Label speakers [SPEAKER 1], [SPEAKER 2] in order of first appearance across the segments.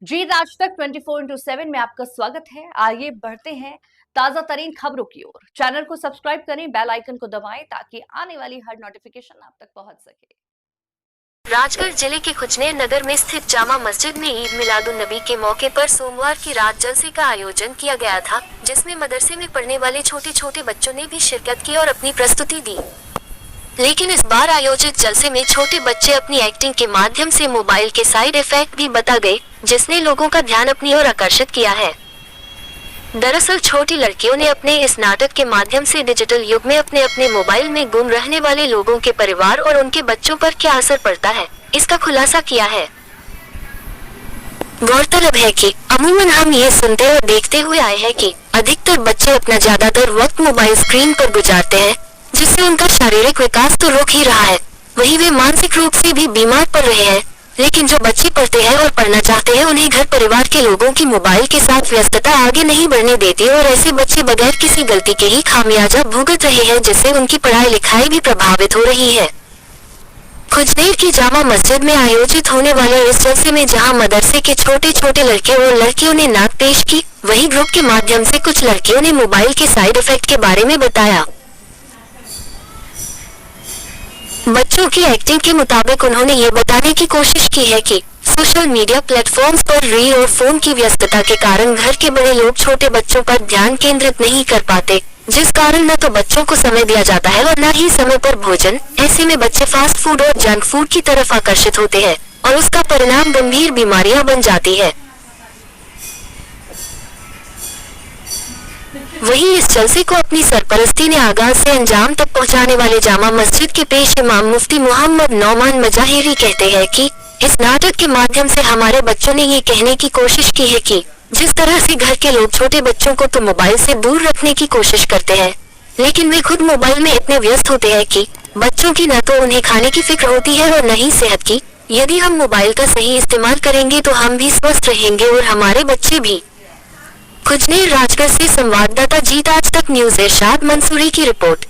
[SPEAKER 1] जीत आज तक 24/7 में आपका स्वागत है। आइए बढ़ते हैं ताजा तरीन खबरों की ओर। चैनल को सब्सक्राइब करें, बेल आइकन को दबाएं ताकि आने वाली हर नोटिफिकेशन आप तक पहुंच सके।
[SPEAKER 2] राजगढ़ जिले के खुजनेर नगर में स्थित जामा मस्जिद में ईद मिलादुन नबी के मौके पर सोमवार की रात जलसे का आयोजन किया गया था, जिसमें मदरसे में पढ़ने वाले छोटे छोटे बच्चों ने भी शिरकत की और अपनी प्रस्तुति दी। लेकिन इस बार आयोजित जलसे में छोटे बच्चे अपनी एक्टिंग के माध्यम से मोबाइल के साइड इफेक्ट भी बता गए, जिसने लोगों का ध्यान अपनी ओर आकर्षित किया है। दरअसल छोटी लड़कियों ने अपने इस नाटक के माध्यम से डिजिटल युग में अपने अपने मोबाइल में गुम रहने वाले लोगों के परिवार और उनके बच्चों पर क्या असर पड़ता है, इसका खुलासा किया है। गौरतलब है कि अमूमन हम ये सुनते और देखते हुए आए हैं कि अधिकतर बच्चे अपना ज्यादातर वक्त मोबाइल स्क्रीन पर गुजारते हैं, जिससे उनका शारीरिक विकास तो रुक ही रहा है, वहीं वे मानसिक रूप से भी बीमार पड़ रहे हैं। लेकिन जो बच्चे पढ़ते हैं और पढ़ना चाहते हैं, उन्हें घर परिवार के लोगों की मोबाइल के साथ व्यस्तता आगे नहीं बढ़ने देती और ऐसे बच्चे बगैर किसी गलती के ही खामियाजा भुगत रहे हैं, जिससे उनकी पढ़ाई लिखाई भी प्रभावित हो रही है। खुजनेर की जामा मस्जिद में आयोजित होने वाले इस जलसे में जहां मदरसे के छोटे छोटे लड़के और लड़कियों ने नात पेश की, वहीं ग्रुप के माध्यम से कुछ लड़कियों ने मोबाइल के साइड इफेक्ट के बारे में बताया। बच्चों की एक्टिंग के मुताबिक उन्होंने ये बताने की कोशिश की है कि सोशल मीडिया प्लेटफॉर्म्स पर रील और फोन की व्यस्तता के कारण घर के बड़े लोग छोटे बच्चों पर ध्यान केंद्रित नहीं कर पाते, जिस कारण न तो बच्चों को समय दिया जाता है और न ही समय पर भोजन। ऐसे में बच्चे फास्ट फूड और जंक फूड की तरफ आकर्षित होते हैं और उसका परिणाम गंभीर बीमारियां बन जाती है। वहीं इस जलसे को अपनी सरपरस्ती ने आगाज से अंजाम तक पहुंचाने वाले जामा मस्जिद के पेश इमाम मुफ्ती मोहम्मद नौमान मजाहिरी कहते हैं कि इस नाटक के माध्यम से हमारे बच्चों ने ये कहने की कोशिश की है कि जिस तरह से घर के लोग छोटे बच्चों को तो मोबाइल से दूर रखने की कोशिश करते हैं, लेकिन वे खुद मोबाइल में इतने व्यस्त होते हैं कि बच्चों की न तो उन्हें खाने की फिक्र होती है और न ही सेहत की। यदि हम मोबाइल का सही इस्तेमाल करेंगे तो हम भी स्वस्थ रहेंगे और हमारे बच्चे भी। खुजनेर राजगढ़ से संवाददाता जीत आज तक न्यूज इरशाद मंसूरी की रिपोर्ट।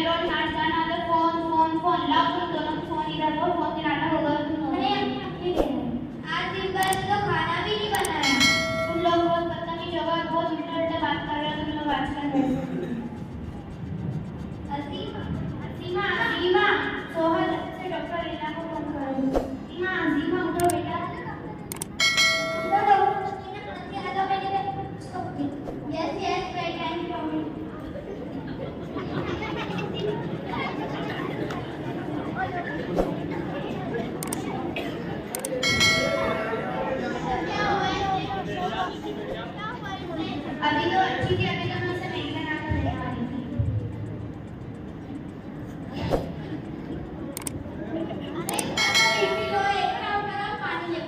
[SPEAKER 3] में रोज नाच गाना अगर फोन फोन फोन लाओ तुम दोनों को फोन इधर दो फोन गिराना होगा तुम लोगों को। आज दिन भर तो खाना भी नहीं बनाया। तुम लोग रोज बदतमीज हो गए, बहुत उल्टे उल्टे बात कर रहे हो तुम लोग आजकल। असीमा असीमा सोहर से डॉक्टर रीना को फोन करो। असीमा असीमा उठो बेटा। Yes, yes, very thank you. अभी तो अच्छी थी, अभी तो मैं उसे मेडिकल आकर ले आ रही थी। पानी ले।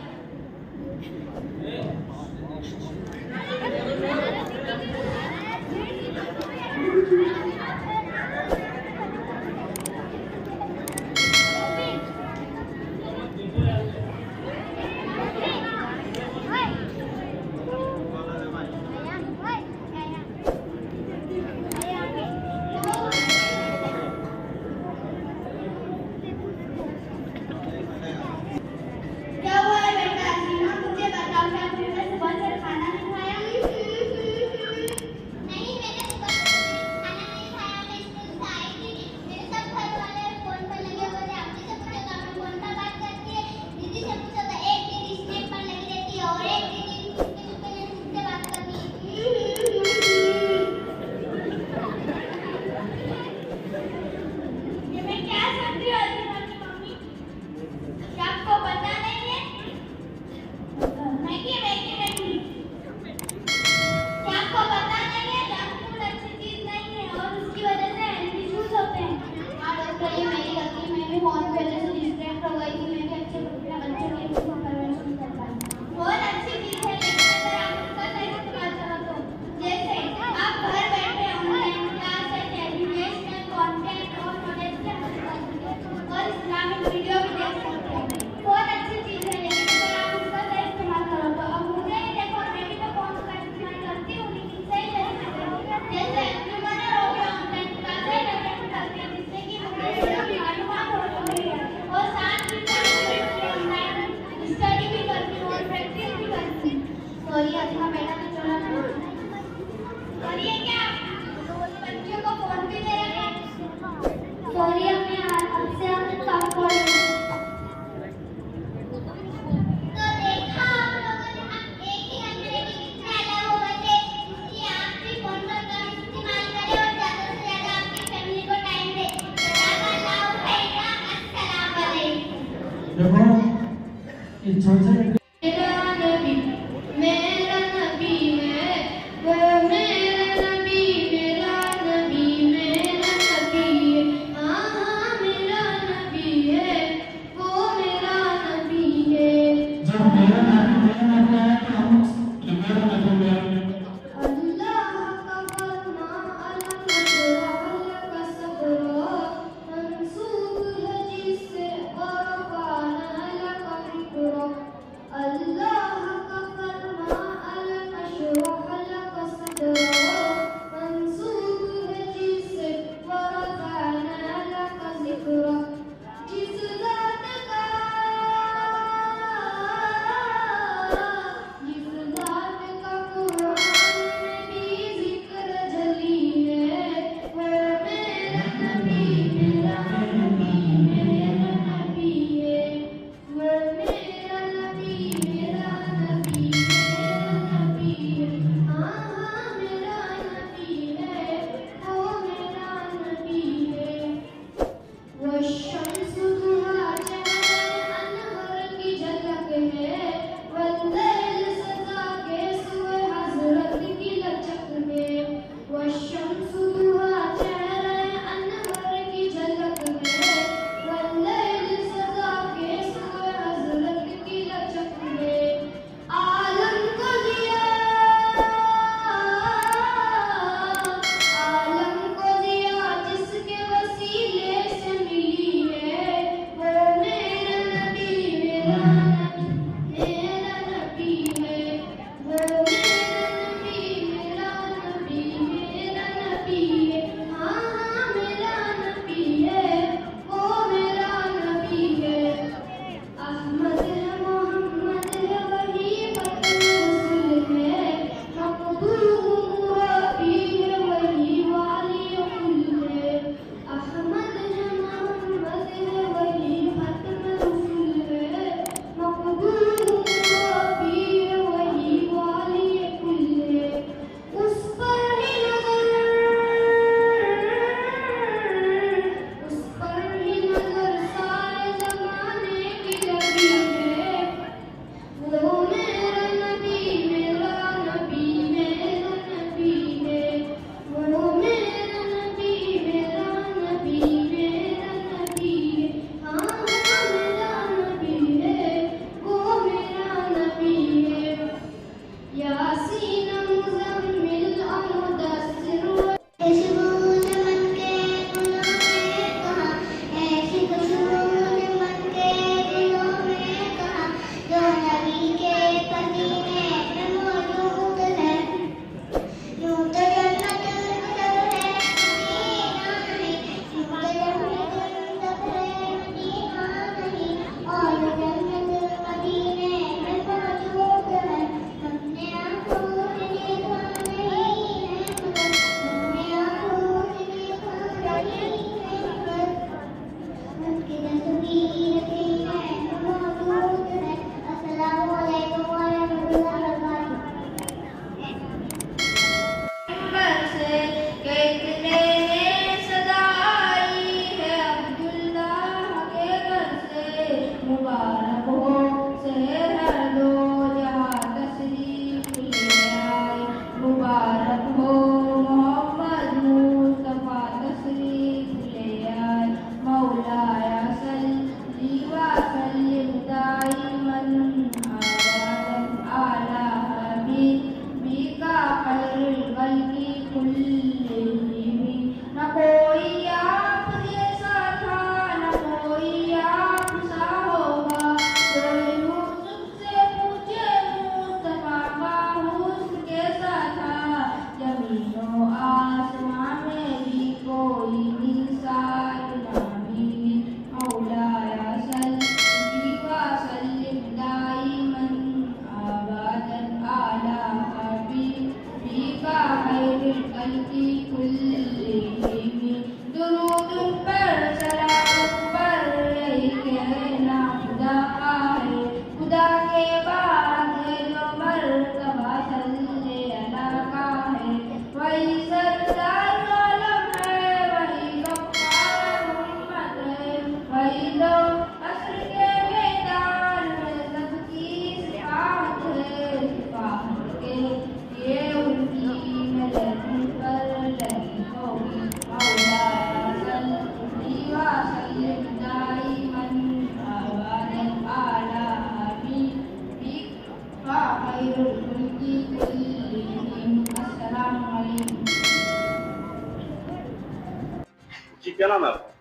[SPEAKER 4] क्या नाम है आपका?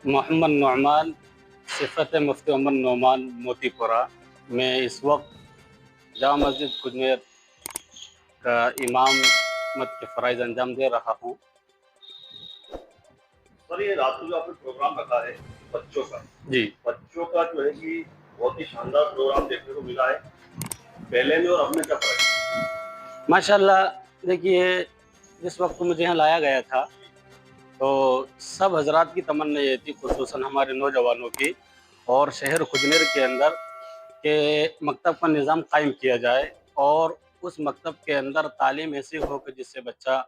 [SPEAKER 5] मोहम्मद नौमान, सिफत मुफ्ती मोहम्मद नौमान, मोतीपुरा। मैं इस वक्त जामा मस्जिद कुजमेर का इमामत के फ़राइज़ अंजाम दे रहा हूँ।
[SPEAKER 4] सर, ये रात को जो आपने प्रोग्राम रखा है बच्चों का,
[SPEAKER 5] जी,
[SPEAKER 4] बच्चों का जो है कि बहुत ही शानदार प्रोग्राम देखने को मिला है। पहले में और अब में क्या फर्क है?
[SPEAKER 5] माशाल्लाह। देखिए, जिस वक्त मुझे यहाँ लाया गया था तो सब हजरात की तमन्ना ये थी, खुसूसन हमारे नौजवानों की और शहर खुजनेर के अंदर के मकतब का निज़ाम कायम किया जाए और उस मकतब के अंदर तालीम ऐसी हो कि जिससे बच्चा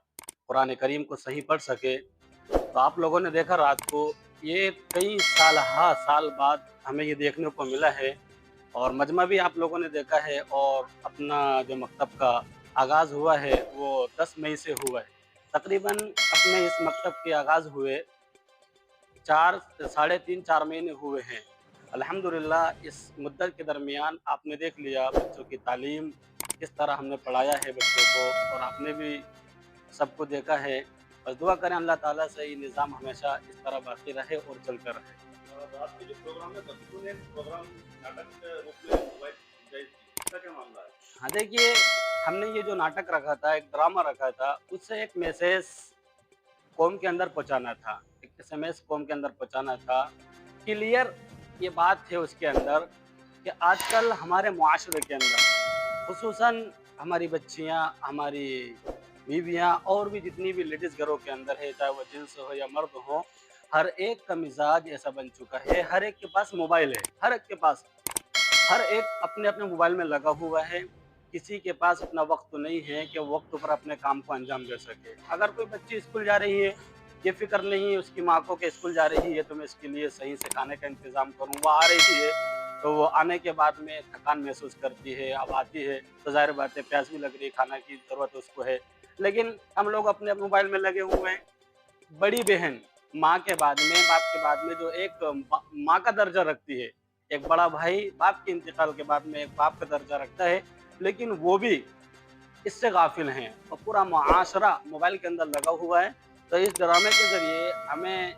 [SPEAKER 5] कुरान करीम को सही पढ़ सके। तो आप लोगों ने देखा रात को, ये कई साल बाद हमें ये देखने को मिला है और मजमा भी आप लोगों ने देखा है। और अपना जो मकतब का आगाज़ हुआ है वो 10 मई से हुआ है। तकरीबन अपने इस मकतब के आगाज़ हुए 3.5 महीने हुए हैं। अल्हम्दुलिल्लाह इस मुद्दत के दरमियान आपने देख लिया बच्चों की तालीम किस तरह हमने पढ़ाया है बच्चों को, और आपने भी सबको देखा है। बस दुआ करें अल्लाह ताला से ये निज़ाम हमेशा इस तरह बाकी रहे और चलता रहे।
[SPEAKER 4] रात के जो प्रोग्राम है बच्चों ने प्रोग्राम नाटक के रूप में मोबाइल की, इसका क्या मामला है?
[SPEAKER 5] हाँ, देखिए, हमने ये जो नाटक रखा था, एक ड्रामा रखा था, उससे एक मैसेज कौम के अंदर पहुँचाना था, एक एसएमएस कौम के अंदर पहुँचाना था। क्लियर ये बात है उसके अंदर कि आजकल हमारे मुआशरे के अंदर खुसूसन हमारी बच्चियाँ, हमारी बीवियाँ और भी जितनी भी लेडीज़ घरों के अंदर है, चाहे वो जेंट्स हो या मर्द हो, हर एक का मिजाज ऐसा बन चुका है। हर एक के पास मोबाइल है, हर एक के पास, हर एक अपने-अपने मोबाइल में लगा हुआ है। किसी के पास इतना वक़्त तो नहीं है कि वो वक़्त पर अपने काम को अंजाम दे सके। अगर कोई बच्ची स्कूल जा रही है, ये फ़िक्र नहीं है उसकी माँ को कि स्कूल जा रही है तो मैं इसके लिए सही से खाने का इंतज़ाम करूँ। वो आ रही है, तो वो आने के बाद में थकान महसूस करती है, अब आती है तो ज़ाहिर बात है प्यास भी लग रही है, खाना की ज़रूरत उसको है। लेकिन हम लोग अपने मोबाइल में लगे हुए हैं। बड़ी बहन माँ के बाद में, बाप के बाद में जो एक माँ का दर्जा रखती है, एक बड़ा भाई बाप के इंतकाल के बाद में एक बाप का दर्जा रखता है, लेकिन वो भी इससे गाफिल हैं और पूरा मुआशरा मोबाइल के अंदर लगा हुआ है। तो इस ड्रामे के ज़रिए हमें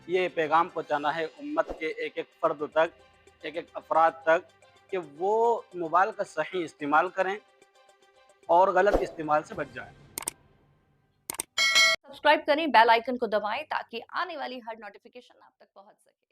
[SPEAKER 5] ये पैगाम पहुँचाना है उम्मत के एक-एक फ़र्द तक, एक-एक अफ़राद तक, कि वो मोबाइल का सही इस्तेमाल करें और गलत इस्तेमाल से बच जाएँ।
[SPEAKER 1] सब्सक्राइब करें, बेल आइकन को दबाएं ताकि आने वाली हर नोटिफिकेशन आप तक पहुंच सके।